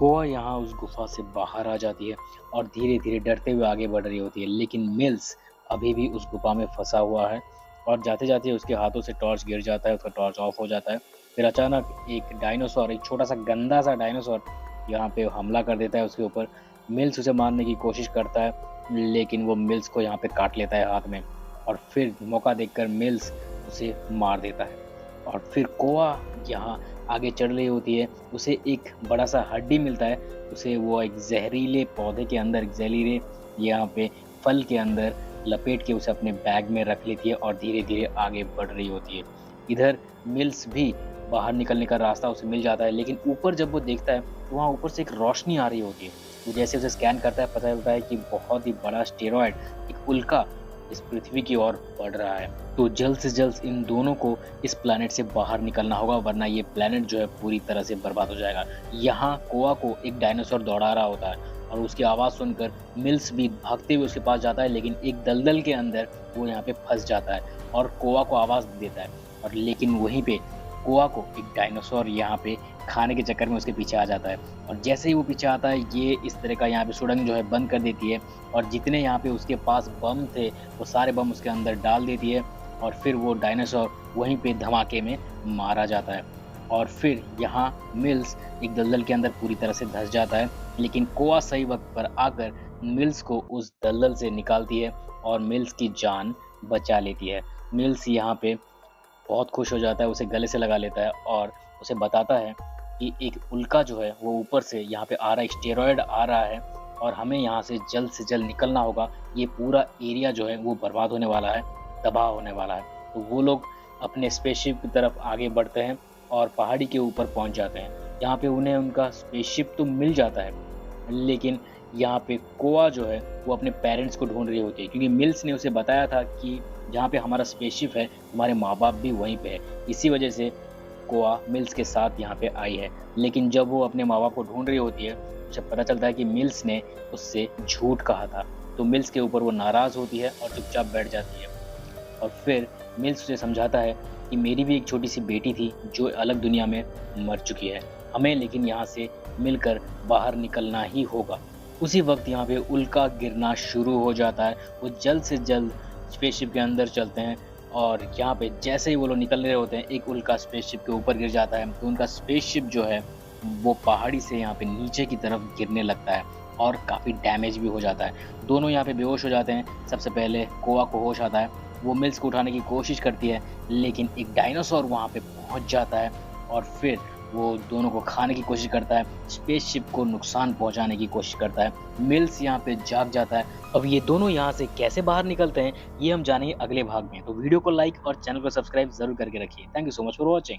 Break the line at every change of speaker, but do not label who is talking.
कोआ यहाँ उस गुफा से बाहर आ जाती है और धीरे-धीरे डरते हुए आगे बढ़ रही होती है, लेकिन मिल्स अभी भी उस गुफा में फँसा हुआ है और जाते-जाते उसके हाथों से टॉर्च गिर जाता है, उसका टॉर्च ऑफ हो जाता है। फिर अचानक एक डायनासोर, एक छोटा-सा गंदा-सा डायनासोर यहाँ पे हमला कर देता है उसके ऊपर। मिल्स उसे मारने की कोशिश करता है, लेकिन वो मिल्स को यहाँ पे काट लेता है हाथ में और फिर मौका देखकर मिल्स उसे मार देता है। और फिर कोआ यहाँ आगे चढ़ रही होती है, उसे एक बड़ा-सा हड्डी मिलता है, उसे वो एक ज़हरीले पौधे के अंदर, एक ज़हरीले यहाँ पे फल के अंदर लपेट के उसे अपने बैग में रख लेती है और धीरे-धीरे आगे बढ़ रही होती है। इधर मिल्स भी बाहर निकलने का रास्ता उसे मिल जाता है, लेकिन ऊपर जब वो देखता है, तो वहाँ ऊपर से एक रोशनी आ रही होती है। वो जैसे उसे स्कैन करता है, पता चलता है कि बहुत ही बड़ा एस्टेरॉयड, एक उल्का इस पृथ्वी की ओर बढ़ रहा है। तो जल्द से जल्द इन दोनों को इस प्लैनेट से बाहर निकलना होगा, वरना ये प्लैनेट जो है पूरी तरह से बर्बाद हो जाएगा। यहाँ कोआ को एक डायनासोर दौड़ा रहा होता है और उसकी आवाज़ सुनकर मिल्स भी भागते हुए उसके पास जाता है, लेकिन एक दलदल के अंदर वो यहाँ पे फँस जाता है और कोआ को आवाज़ देता है। और लेकिन वहीं पे कोआ को एक डायनासोर यहाँ पे खाने के चक्कर में उसके पीछे आ जाता है और जैसे ही वो पीछे आता है, ये इस तरह का यहाँ पे सुड़ंग जो है बंद कर देती है और जितने यहाँ पे उसके पास बम थे, वो सारे बम उसके अंदर डाल देती है और फिर वो डायनासोर वहीं पे धमाके में मारा जाता है। और फिर यहाँ मिल्स एक दलदल के अंदर पूरी तरह से धँस जाता है, लेकिन कोआ सही वक़्त पर आकर मिल्स को उस दलदल से निकालती है और मिल्स की जान बचा लेती है। मिल्स यहाँ पे बहुत खुश हो जाता है, उसे गले से लगा लेता है और उसे बताता है कि एक उल्का जो है वो ऊपर से यहाँ पे आ रहा है, स्टेरॉयड आ रहा है और हमें यहाँ से जल्द निकलना होगा। ये पूरा एरिया जो है वो बर्बाद होने वाला है, तबाह होने वाला है। तो वो लोग अपने स्पेसशिप की तरफ आगे बढ़ते हैं और पहाड़ी के ऊपर पहुँच जाते हैं। यहाँ पे उन्हें उनका स्पेसशिप तो मिल जाता है, लेकिन यहाँ पे कोआ जो है वो अपने पेरेंट्स को ढूँढ रही होती है, क्योंकि मिल्स ने उसे बताया था कि जहाँ पे हमारा स्पेसशिप है, तुम्हारे माँ-बाप भी वहीं पे है। इसी वजह से कोआ मिल्स के साथ यहाँ पे आई है। लेकिन जब वो अपने माँ-बाप को ढूँढ रही होती है, उसे पता चलता है कि मिल्स ने उससे झूठ कहा था। तो मिल्स के ऊपर वो नाराज़ होती है और चुपचाप बैठ जाती है। और फिर मिल्स उसे समझाता है कि मेरी भी एक छोटी-सी बेटी थी जो अलग दुनिया में मर चुकी है। हमें लेकिन यहाँ से मिलकर बाहर निकलना ही होगा। उसी वक़्त यहाँ पे उल्का गिरना शुरू हो जाता है। वो जल्द से जल्द स्पेसशिप के अंदर चलते हैं और यहाँ पे जैसे ही वो लोग निकल रहे होते हैं, एक उल्का स्पेसशिप के ऊपर गिर जाता है। तो उनका स्पेसशिप जो है वो पहाड़ी से यहाँ पे नीचे की तरफ गिरने लगता है और काफ़ी डैमेज भी हो जाता है। दोनों यहाँ पे बेहोश हो जाते हैं। सबसे पहले कोआ को होश आता है, वो मिल्स को उठाने की कोशिश करती है, लेकिन एक डायनासोर वहाँ पे पहुँच जाता है और फिर वो दोनों को खाने की कोशिश करता है, स्पेसशिप को नुकसान पहुँचाने की कोशिश करता है। मिल्स यहाँ पे जाग जाता है। अब ये दोनों यहाँ से कैसे बाहर निकलते हैं, ये हम जानेंगे अगले भाग में। तो वीडियो को लाइक और चैनल को सब्सक्राइब ज़रूर करके रखिए। Thank you so much for watching.